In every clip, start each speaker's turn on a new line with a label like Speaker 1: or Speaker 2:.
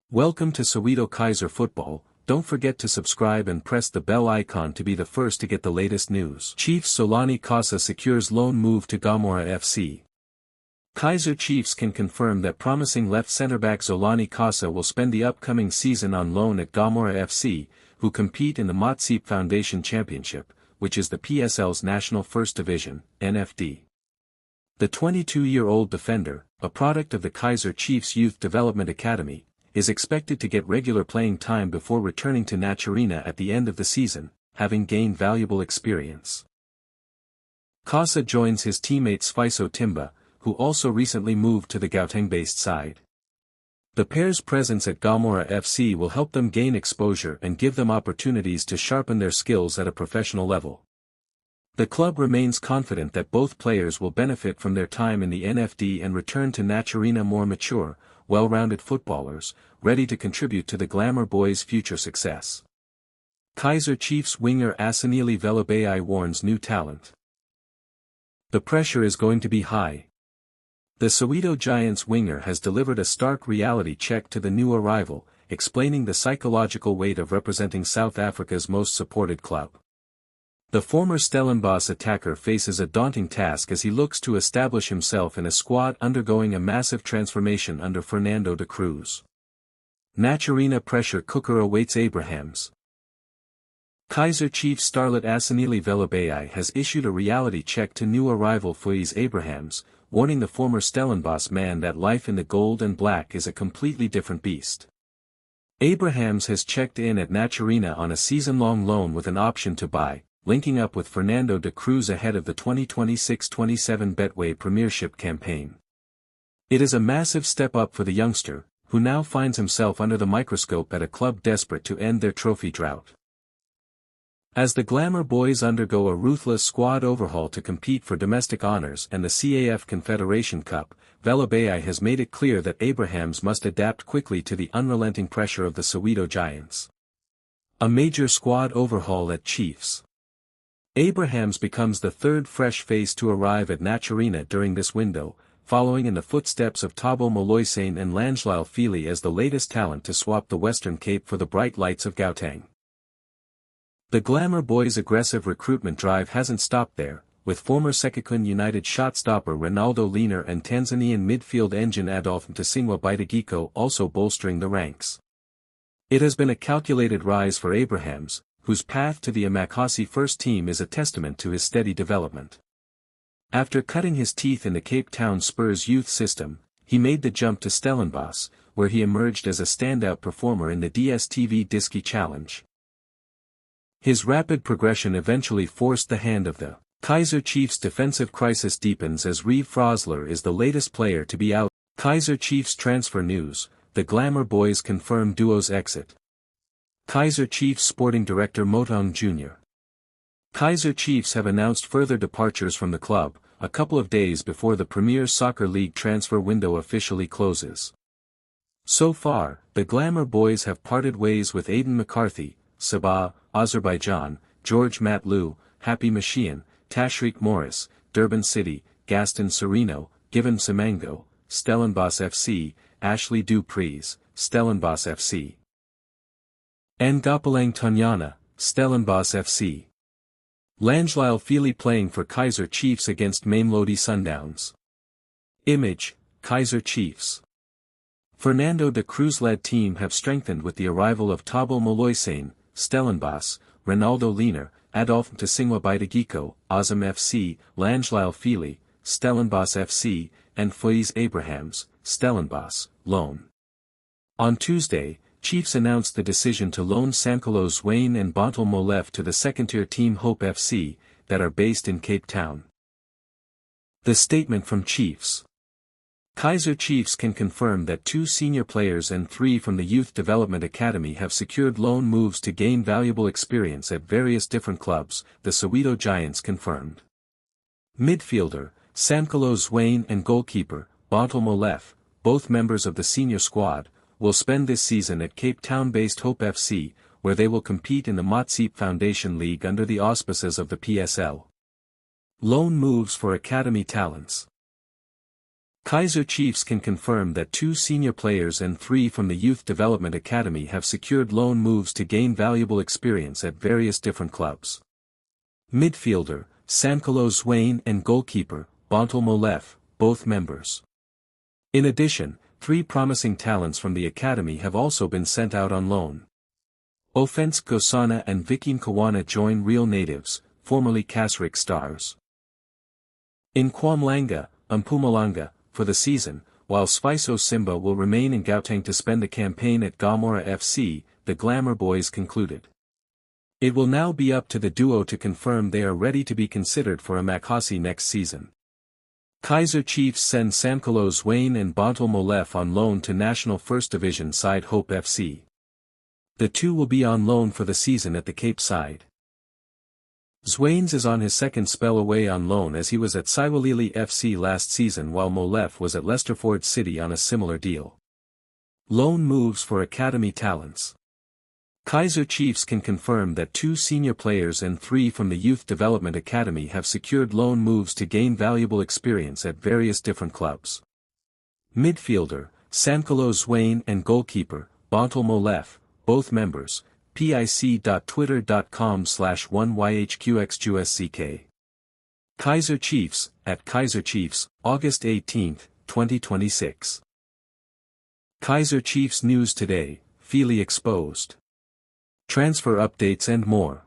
Speaker 1: Welcome to Soweto Kaizer Football. Don't forget to subscribe and press the bell icon to be the first to get the latest news. Chiefs Xolani Cosa secures loan move to Gomora FC. Kaizer Chiefs can confirm that promising left centre-back Xolani Cosa will spend the upcoming season on loan at Gomora FC, who compete in the Mamelodi Foundation Championship, which is the PSL's National First Division, NFD. The 22-year-old defender, a product of the Kaizer Chiefs Youth Development Academy, is expected to get regular playing time before returning to Naturina at the end of the season, having gained valuable experience. Cosa joins his teammate Sfiso Timba, who also recently moved to the Gauteng-based side. The pair's presence at Gomora FC will help them gain exposure and give them opportunities to sharpen their skills at a professional level. The club remains confident that both players will benefit from their time in the NFD and return to Naturina more mature, well-rounded footballers, ready to contribute to the Glamour Boys' future success. Kaizer Chiefs winger Asanili Velobei warns new talent. The pressure is going to be high. The Soweto Giants winger has delivered a stark reality check to the new arrival, explaining the psychological weight of representing South Africa's most supported club. The former Stellenbosch attacker faces a daunting task as he looks to establish himself in a squad undergoing a massive transformation under Fernando de Cruz. Naturina pressure cooker awaits Abrahams. Kaizer Chiefs starlet Asanili Velobei has issued a reality check to new arrival Foyes Abrahams, warning the former Stellenbosch man that life in the gold and black is a completely different beast. Abrahams has checked in at Naturina on a season-long loan with an option to buy, linking up with Fernando de Cruz ahead of the 2026-27 Betway Premiership campaign. It is a massive step up for the youngster, who now finds himself under the microscope at a club desperate to end their trophy drought. As the Glamour Boys undergo a ruthless squad overhaul to compete for domestic honours and the CAF Confederation Cup, Velobei has made it clear that Abrahams must adapt quickly to the unrelenting pressure of the Soweto Giants. A major squad overhaul at Chiefs. Abrahams becomes the third fresh face to arrive at Naturina during this window, following in the footsteps of Thabo Moloisane and Langeliel Fili as the latest talent to swap the Western Cape for the bright lights of Gauteng. The Glamour Boys' aggressive recruitment drive hasn't stopped there, with former Sekhukhune United shot-stopper Ronaldo Liner and Tanzanian midfield engine Adolphe Mtasingwa Bidagiko also bolstering the ranks. It has been a calculated rise for Abrahams, whose path to the Amakhosi first team is a testament to his steady development. After cutting his teeth in the Cape Town Spurs youth system, he made the jump to Stellenbosch, where he emerged as a standout performer in the dstv idiski challenge. His rapid progression eventually forced the hand of the Kaizer Chiefs. Defensive crisis deepens as Reeve Frosler is the latest player to be out. Kaizer Chiefs transfer news, the Glamour Boys confirm duo's exit. Kaizer Chiefs Sporting Director Motong Jr. Kaizer Chiefs have announced further departures from the club, a couple of days before the Premier Soccer League transfer window officially closes. So far, the Glamour Boys have parted ways with Aidan McCarthy, Sabah, Azerbaijan, George Matlu, Happy Mashian, Tashreeq Morris, Durban City, Gaston Sereno, Given Semango, Stellenbosch FC, Ashley Dupreez, Stellenbosch FC. Ngapalang Tanyana, Stellenbosch FC. Langeliel Fili playing for Kaizer Chiefs against Mamelodi Sundowns. Image, Kaizer Chiefs. Fernando de Cruz-led team have strengthened with the arrival of Thabo Moloisane, Stellenbosch, Ronaldo Liner, Adolphe Mtasingwa Bidagiko, Azam FC, Langeliel Fili, Stellenbosch FC, and Foyes Abrahams, Stellenbosch, loan. On Tuesday, Chiefs announced the decision to loan Sankolo Zwane and Bontel Molef to the second-tier team Hope FC, that are based in Cape Town. The statement from Chiefs. Kaizer Chiefs can confirm that 2 senior players and 3 from the Youth Development Academy have secured loan moves to gain valuable experience at various different clubs, the Soweto Giants confirmed. Midfielder, Sankolo Zwane and goalkeeper, Bontel Molef, both members of the senior squad, will spend this season at Cape Town-based Hope FC, where they will compete in the Mamelodi Foundation League under the auspices of the PSL. Loan moves for academy talents. Kaizer Chiefs can confirm that 2 senior players and 3 from the Youth Development Academy have secured loan moves to gain valuable experience at various different clubs. Midfielder, Sankolo Zwane and goalkeeper, Bontel Molef, both members. In addition, 3 promising talents from the academy have also been sent out on loan. Offense Gosana and Vikin Kawana join Real Natives, formerly Kasrik Stars. In Kwamlanga, Mpumalanga, for the season, while Sfiso Simba will remain in Gauteng to spend the campaign at Gomora FC, the Glamour Boys concluded. It will now be up to the duo to confirm they are ready to be considered for Amakhosi next season. Kaizer Chiefs send Sankolo Zwane and Bontel Molef on loan to National First Division side Hope FC. The 2 will be on loan for the season at the Cape side. Zwanes is on his second spell away on loan as he was at Siwalili FC last season while Molef was at Leicesterford City on a similar deal. Loan moves for academy talents. Kaizer Chiefs can confirm that 2 senior players and 3 from the Youth Development Academy have secured loan moves to gain valuable experience at various different clubs. Midfielder, Sankolo Zwane and goalkeeper, Bontel Molef, both members, pic.twitter.com/1yhqxqsck. Kaizer Chiefs, at Kaizer Chiefs, August 18, 2026. Kaizer Chiefs News Today, Feely exposed. Transfer updates and more.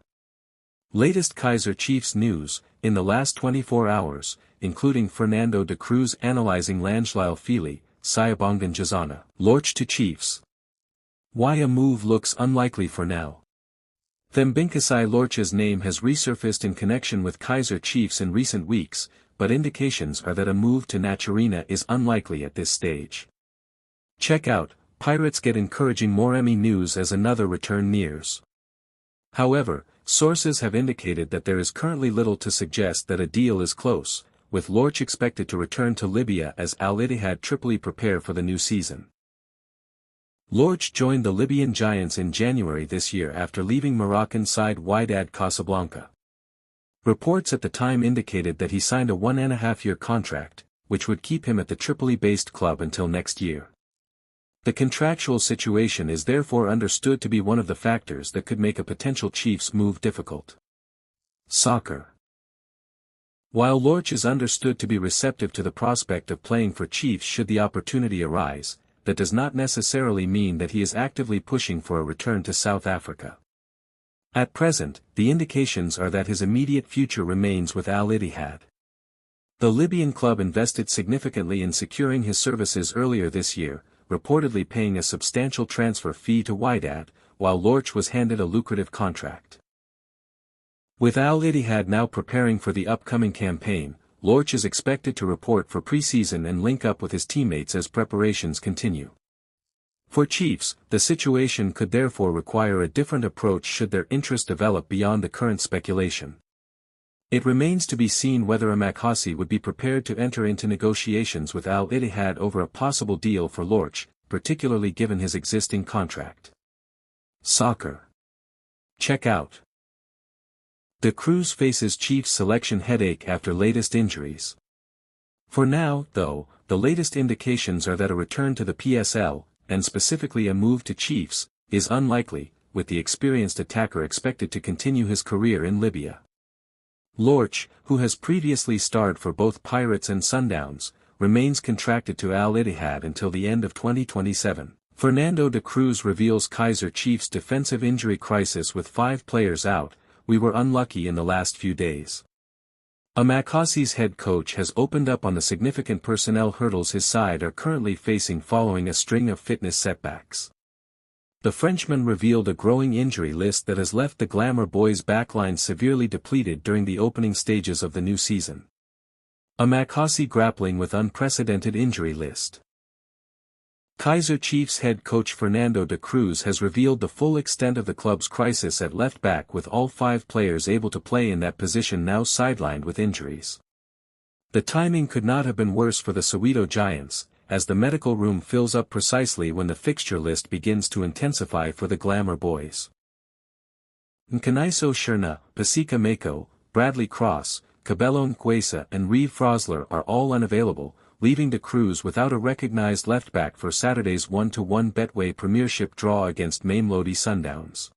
Speaker 1: Latest Kaizer Chiefs news, in the last 24 hours, including Fernando de Cruz analyzing Langelisle Feely, Sayabongan Jazana, Lorch to Chiefs. Why a move looks unlikely for now. Thembinkasai Lorch's name has resurfaced in connection with Kaizer Chiefs in recent weeks, but indications are that a move to Naturena is unlikely at this stage. Check out, Pirates get encouraging Moremi news as another return nears. However, sources have indicated that there is currently little to suggest that a deal is close, with Lorch expected to return to Libya as Al Ittihad Tripoli prepare for the new season. Lorch joined the Libyan Giants in January this year after leaving Moroccan side Wydad Casablanca. Reports at the time indicated that he signed a 1.5-year contract, which would keep him at the Tripoli-based club until next year. The contractual situation is therefore understood to be one of the factors that could make a potential Chiefs move difficult. Soccer. While Lorch is understood to be receptive to the prospect of playing for Chiefs should the opportunity arise, that does not necessarily mean that he is actively pushing for a return to South Africa. At present, the indications are that his immediate future remains with Al Ittihad. The Libyan club invested significantly in securing his services earlier this year, reportedly paying a substantial transfer fee to Wydad, while Lorch was handed a lucrative contract. With Al Ittihad now preparing for the upcoming campaign, Lorch is expected to report for preseason and link up with his teammates as preparations continue. For Chiefs, the situation could therefore require a different approach should their interest develop beyond the current speculation. It remains to be seen whether Amakhosi would be prepared to enter into negotiations with Al Ittihad over a possible deal for Lorch, particularly given his existing contract. Soccer. Check out. De Cruz faces Chiefs selection headache after latest injuries. For now, though, the latest indications are that a return to the PSL, and specifically a move to Chiefs, is unlikely, with the experienced attacker expected to continue his career in Libya. Lorch, who has previously starred for both Pirates and Sundowns, remains contracted to Al Ittihad until the end of 2027. Fernando de Cruz reveals Kaizer Chiefs' defensive injury crisis with 5 players out. We were unlucky in the last few days. Amakhosi's head coach has opened up on the significant personnel hurdles his side are currently facing following a string of fitness setbacks. The Frenchman revealed a growing injury list that has left the Glamour Boys' backline severely depleted during the opening stages of the new season. Amakhosi grappling with unprecedented injury list. Kaizer Chiefs head coach Fernando de Cruz has revealed the full extent of the club's crisis at left back with all 5 players able to play in that position now sidelined with injuries. The timing could not have been worse for the Soweto Giants, as the medical room fills up precisely when the fixture list begins to intensify for the Glamour Boys. Nkaniso Sherna, Pasika Mako, Bradley Cross, Cabello Nkwesa and Reeve Frosler are all unavailable, leaving the Crews without a recognized left-back for Saturday's 1-1 Betway Premiership draw against Mamelodi Sundowns.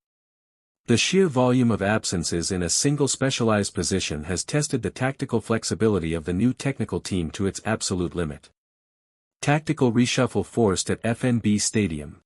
Speaker 1: The sheer volume of absences in a single specialized position has tested the tactical flexibility of the new technical team to its absolute limit. Tactical reshuffle forced at FNB Stadium.